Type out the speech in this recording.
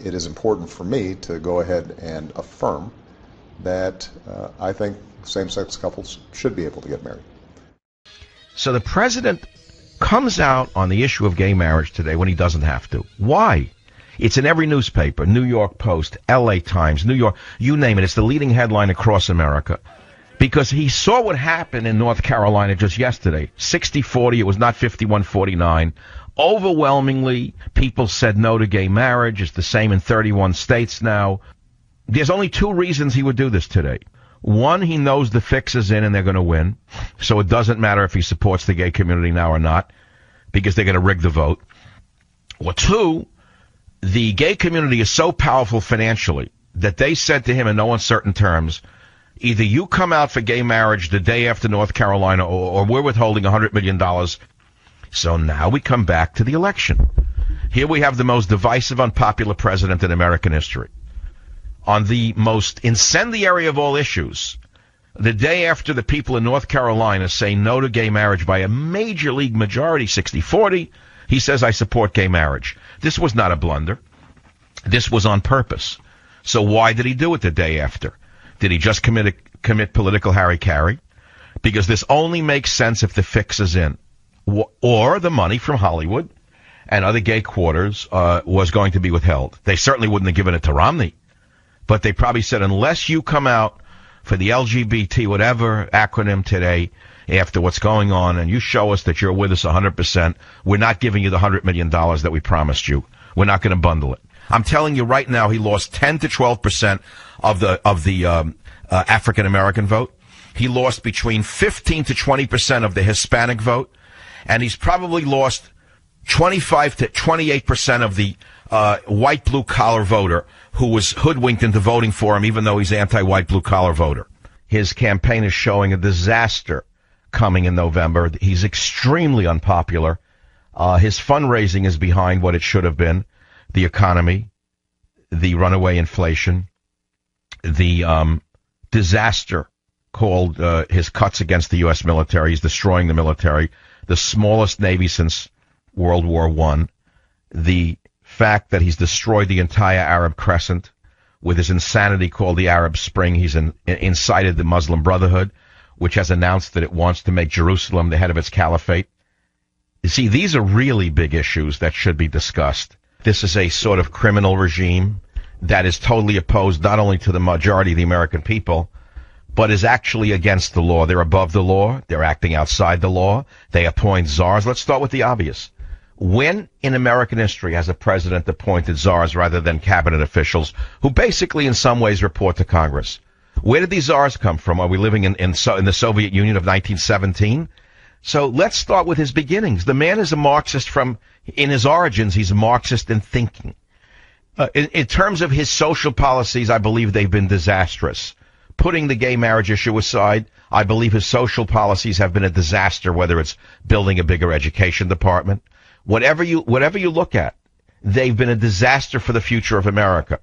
it is important for me to go ahead and affirm that I think same-sex couples should be able to get married. So the president comes out on the issue of gay marriage today when he doesn't have to. Why? It's in every newspaper, New York Post, LA Times, New York, you name it. It's the leading headline across America. Because he saw what happened in North Carolina just yesterday. 60-40, it was not 51-49. Overwhelmingly, people said no to gay marriage. It's the same in 31 states now. There's only two reasons he would do this today. One, he knows the fix is in and they're going to win. So it doesn't matter if he supports the gay community now or not, because they're going to rig the vote. Or two, the gay community is so powerful financially that they said to him in no uncertain terms, either you come out for gay marriage the day after North Carolina or we're withholding $100 million. So now we come back to the election. Here we have the most divisive, unpopular president in American history. On the most incendiary of all issues, the day after the people in North Carolina say no to gay marriage by a major league majority, 60-40, he says, I support gay marriage. This was not a blunder. This was on purpose. So why did he do it the day after? Did he just commit political harry-carry? Because this only makes sense if the fix is in. Or the money from Hollywood and other gay quarters was going to be withheld. They certainly wouldn't have given it to Romney. But they probably said, unless you come out for the LGBT whatever acronym today after what's going on and you show us that you're with us 100%, we're not giving you the $100 million that we promised you. We're not going to bundle it. I'm telling you right now, he lost 10 to 12% of the African-American vote. He lost between 15 to 20% of the Hispanic vote. And he's probably lost 25 to 28% of the white blue-collar voter who was hoodwinked into voting for him, even though he's anti-white blue-collar voter. His campaign is showing a disaster coming in November. He's extremely unpopular. His fundraising is behind what it should have been. The economy, the runaway inflation, the disaster called his cuts against the U.S. military. He's destroying the military, the smallest Navy since World War I. The fact that he's destroyed the entire Arab Crescent with his insanity called the Arab Spring. He's incited the Muslim Brotherhood, which has announced that it wants to make Jerusalem the head of its caliphate. You see, these are really big issues that should be discussed. This is a sort of criminal regime that is totally opposed not only to the majority of the American people, but is actually against the law. They're above the law. They're acting outside the law. They appoint czars. Let's start with the obvious. When in American history has a president appointed czars rather than cabinet officials who basically in some ways report to Congress? Where did these czars come from? Are we living in the Soviet Union of 1917? So let's start with his beginnings. The man is a Marxist in his origins. He's a Marxist in thinking. In terms of his social policies, I believe they've been disastrous. Putting the gay marriage issue aside, I believe his social policies have been a disaster, whether it's building a bigger education department. Whatever you look at, they've been a disaster for the future of America.